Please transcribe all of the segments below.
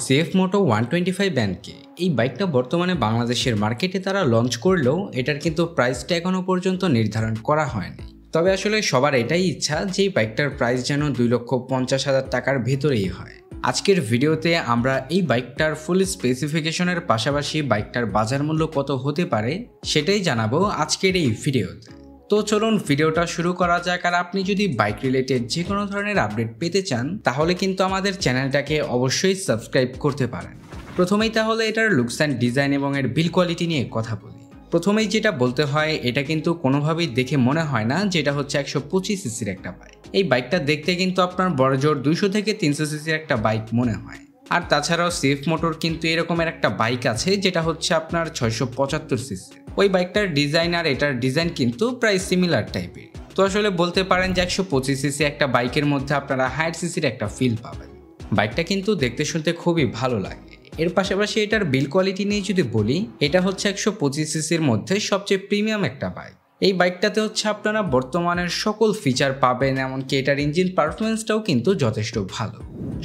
Safe মোটো 125 ব্যান্ডকে এই বাইকটা বর্তমানে বাংলাদেশের মার্কেটে তারা লঞ্চ করলেও এটার কিন্তু প্রাইসটা এখনো পর্যন্ত নির্ধারণ করা হয়নি। তবে আসলে সবার এটাই ইচ্ছা যে এই বাইকটার প্রাইস যেন 2,50,000 টাকার ভেতরেই হয়। আজকের ভিডিওতে আমরা এই বাইকটার ফুল স্পেসিফিকেশনের পাশাপাশি বাইকটার বাজার মূল্য কত হতে পারে সেটাই জানাবো আজকের এই ভিডিওতে। তো চলুন ভিডিওটা শুরু করা যাক। আর আপনি যদি বাইক রিলেটেড যে কোনো ধরনের আপডেট পেতে চান তাহলে কিন্তু আমাদের চ্যানেলটাকে অবশ্যই সাবস্ক্রাইব করতে পারেন। প্রথমেই তাহলে এটার লুকস অ্যান্ড ডিজাইন এবং এর বিল্ড কোয়ালিটি নিয়ে কথা বলি। প্রথমেই যেটা বলতে হয়, এটা কিন্তু কোনোভাবেই দেখে মনে হয় না যেটা হচ্ছে 125 সিসির একটা বাইক। এই বাইকটা দেখতে কিন্তু আপনার বড়জোর 200 থেকে 300 সিসির একটা বাইক মনে হয়। আর তাছাড়াও সেফ মোটর কিন্তু এরকমের একটা বাইক আছে যেটা হচ্ছে আপনার 675 সিসি। ওই বাইকটার ডিজাইন আর এটার ডিজাইন কিন্তু প্রায় সিমিলার টাইপের। তো আসলে বলতে পারেন যে 125 সিসি একটা বাইকের মধ্যে আপনারা 100 সিসির একটা ফিল পাবেন। বাইকটা কিন্তু দেখতে শুনতে খুবই ভালো লাগে। এর পাশাপাশি এটার বিল্ড কোয়ালিটি নিয়ে যদি বলি, এটা হচ্ছে 125 সিসির মধ্যে সবচেয়ে প্রিমিয়াম একটা বাইক। এই বাইকটাতে হচ্ছে আপনারা বর্তমানের সকল ফিচার পাবেন, এমনকি এটার ইঞ্জিন পারফরমেন্সটাও কিন্তু যথেষ্ট ভালো।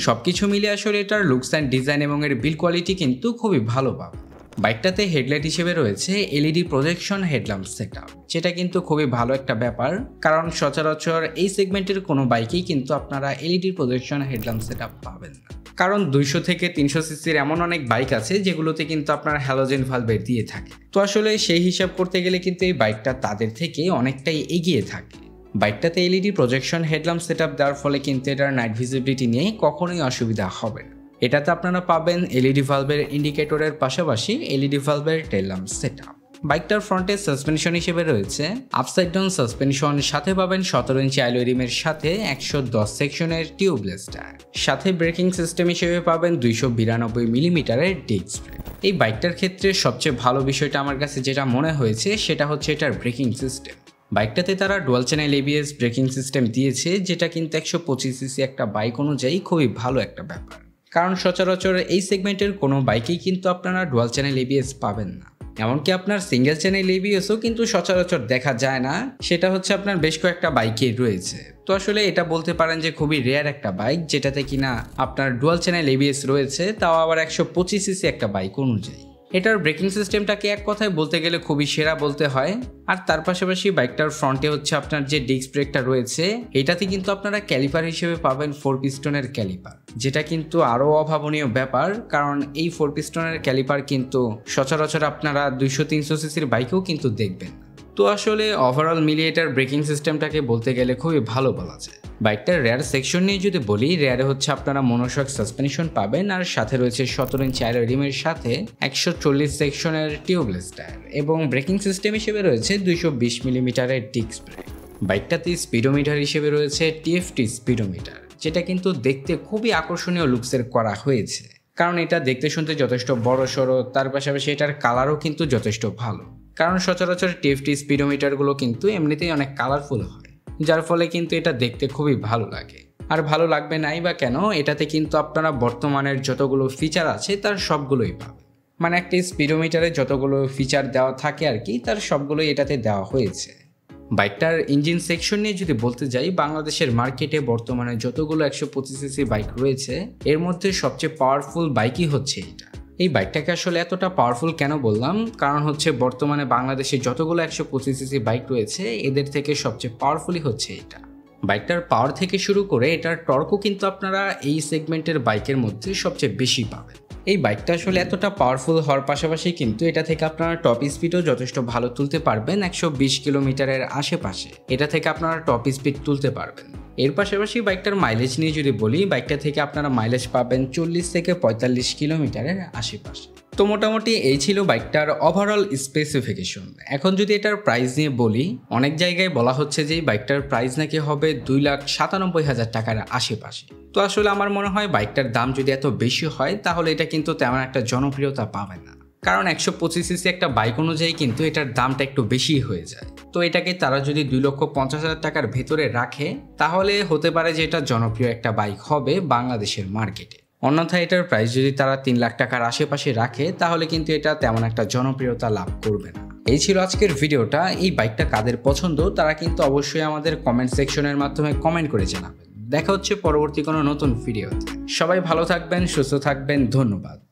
সবকিছু মিলে আসলে এটার লুকস অ্যান্ড ডিজাইন এবং এর বিল্ড কোয়ালিটি কিন্তু খুবই ভালো পাবেন। বাইকটাতে হেডলাইট হিসেবে রয়েছে এলইডি প্রজেকশন হেডল্যাম্প সেটআপ, যেটা কিন্তু খুবই ভালো একটা ব্যাপার, কারণ সচরাচর এই সেগমেন্টের কোনো বাইকেই কিন্তু আপনারা এলইডি প্রজেকশন হেডল্যাম্প সেটআপ পাবেন না। কারণ 200 থেকে 300 সিসির এমন অনেক বাইক আছে যেগুলোতে কিন্তু আপনার হ্যালোজেন ভালভের দিয়ে থাকে। তো আসলে সেই হিসাব করতে গেলে কিন্তু এই বাইকটা তাদের থেকে অনেকটাই এগিয়ে থাকে। বাইকটাতে এলইডি প্রজেকশন হেডল্যাম্প সেটআপ দেওয়ার ফলে কিন্তু এটার নাইট ভিজিবিলিটি নিয়ে কখনোই অসুবিধা হবে না। এটাতে আপনারা পাবেন এলইডি ভালভের ইন্ডিকেটরের পাশাপাশি এলইডি ভালভের টেল ল্যাম্প সেটআপ। বাইকটার ফ্রন্টে সাসপেনশন হিসেবে রয়েছে আপসাইড ডাউন সাসপেনশন, সাথে পাবেন 17 ইঞ্চি অ্যালয় রিমের সাথে 110 সেকশনের টিউবলেস টায়ার। সাথে ব্রেকিং সিস্টেম হিসেবে পাবেন 292 মিলিমিটারের ডিস্ক ব্রেক। এই বাইকটার ক্ষেত্রে সবচেয়ে ভালো বিষয়টা আমার কাছে যেটা মনে হয়েছে সেটা হচ্ছে এটার ব্রেকিং সিস্টেম। বাইকটাতে তারা dual channel ABS braking system দিয়েছে, যেটা কিন্তু 125 সিসি একটা বাইক অনুযায়ী খুবই ভালো একটা ব্যাপার। কারণ সচরাচর এই সেগমেন্টের কোনো বাইকেই কিন্তু আপনারা ডুয়াল চ্যানেল এবিএস পাবেন না। এমনকি আপনার সিঙ্গেল চ্যানেল এবিএসও কিন্তু সচরাচর দেখা যায় না, সেটা হচ্ছে আপনার বেশ কয়েকটা বাইকেই রয়েছে। তো আসলে এটা বলতে পারেন যে খুবই রেয়ার একটা বাইক যেটাতে কিনা আপনার ডুয়াল চ্যানেল এবিএস রয়েছে, তাও আবার 125 সিসি একটা বাইক অনুযায়ী। এটার ব্রেকিং সিস্টেমটাকে এক কথায় বলতে গেলে খুবই সেরা বলতে হয়। আর তার পাশাপাশি বাইকটার ফ্রন্টে হচ্ছে আপনার যে ডিস্ক ব্রেকটা রয়েছে, এটাতে কিন্তু আপনারা ক্যালিপার হিসেবে পাবেন 4 পিস্টনের ক্যালিপার, যেটা কিন্তু আরও অভাবনীয় ব্যাপার, কারণ এই 4 পিস্টনের ক্যালিপার কিন্তু সচরাচর আপনারা 200-300 সিসির বাইকেও কিন্তু দেখবেন। তো আসলে ওভারঅল মিলিয়ে এটার ব্রেকিং সিস্টেমটাকে বলতে গেলে খুবই ভালো বলা যায়। বাইকটার রেয়ার সেকশন নিয়ে যদি বলি, রেয়ারে হচ্ছে আপনারা মনোশক সাসপেনশন পাবেন, আর সাথে রয়েছে 17 ইঞ্চি অ্যালয় রিমের সাথে 140 সেকশনের টিউবলেস টায়ার, এবং ব্রেকিং সিস্টেম হিসেবে রয়েছে 220 মিলিমিটারের ডিস্ক ব্রেক। বাইকটাতে স্পিডোমিটার হিসেবে রয়েছে টিএফটি স্পিডোমিটার, যেটা কিন্তু দেখতে খুবই আকর্ষণীয় লুকসের করা হয়েছে, কারণ এটা দেখতে শুনতে যথেষ্ট বড় সড়ো। তার পাশাপাশি এটার কালারও কিন্তু যথেষ্ট ভালো, কারণ সচরাচর টিএফটি স্পিডোমিটারগুলো কিন্তু এমনিতেই অনেক কালারফুল হয়, যার ফলে কিন্তু এটা দেখতে খুবই ভালো লাগে। আর ভালো লাগবে নাই বা কেন, এটাতে কিন্তু আপনারা বর্তমানের যতগুলো ফিচার আছে তার সবগুলোই পাবেন। মানে একটা স্পিডোমিটারে যতগুলো ফিচার দেওয়া থাকে আর কি, তার সবগুলোই এটাতে দেওয়া হয়েছে। বাইকটার ইঞ্জিন সেকশন নিয়ে যদি বলতে যাই, বাংলাদেশের মার্কেটে বর্তমানে যতগুলো 125 সিসি বাইক রয়েছে এর মধ্যে সবচেয়ে পাওয়ারফুল বাইকই হচ্ছে এটা। এই বাইকটাকে আসলে এতটা পাওয়ারফুল কেন বললাম, কারণ হচ্ছে বর্তমানে বাংলাদেশে যতগুলো 125 সিসি বাইক রয়েছে এদের থেকে সবচেয়ে পাওয়ারফুলই হচ্ছে এটা। বাইকটার পাওয়ার থেকে শুরু করে এটার টর্কও কিন্তু আপনারা এই সেগমেন্টের বাইকের মধ্যে সবচেয়ে বেশি পাবেন। এই বাইকটা আসলে এতটা পাওয়ারফুল হওয়ার পাশাপাশি কিন্তু এটা থেকে আপনারা টপ স্পিডও যথেষ্ট ভালো তুলতে পারবেন। 120 কিলোমিটারের আশেপাশে এটা থেকে আপনারা টপ স্পিড তুলতে পারবেন। এর পাশাপাশি বাইকটার মাইলেজ নিয়ে যদি বলি, বাইকটা থেকে আপনারা মাইলেজ পাবেন 40 থেকে 45 কিলোমিটারের আশেপাশে। তো মোটামুটি এই ছিল বাইকটার ওভারঅল স্পেসিফিকেশন। এখন যদি এটার প্রাইস নিয়ে বলি, অনেক জায়গায় বলা হচ্ছে যে এই বাইকটার প্রাইস নাকি হবে 2,97,000 টাকার আশেপাশে। তো আসলে আমার মনে হয় বাইকটার দাম যদি এত বেশি হয় তাহলে এটা কিন্তু তেমন একটা জনপ্রিয়তা পাবে না, কারণ 125 সিসি একটা বাইক অনুযায়ী কিন্তু এটার দামটা একটু বেশি হয়ে যায়। তো এটাকে তারা যদি 2,50,000 টাকার ভেতরে রাখে তাহলে হতে পারে যে এটা জনপ্রিয় একটা বাইক হবে বাংলাদেশের মার্কেটে। অন্যথায় এটার প্রাইস যদি তারা 3 লাখ টাকার আশেপাশে রাখে তাহলে কিন্তু এটা তেমন একটা জনপ্রিয়তা লাভ করবে না। এই ছিল আজকের ভিডিওটা। এই বাইকটা কাদের পছন্দ তারা কিন্তু অবশ্যই আমাদের কমেন্ট সেকশনের মাধ্যমে কমেন্ট করে জানাবেন। দেখা হচ্ছে পরবর্তী কোনো নতুন ভিডিওতে। সবাই ভালো থাকবেন, সুস্থ থাকবেন, ধন্যবাদ।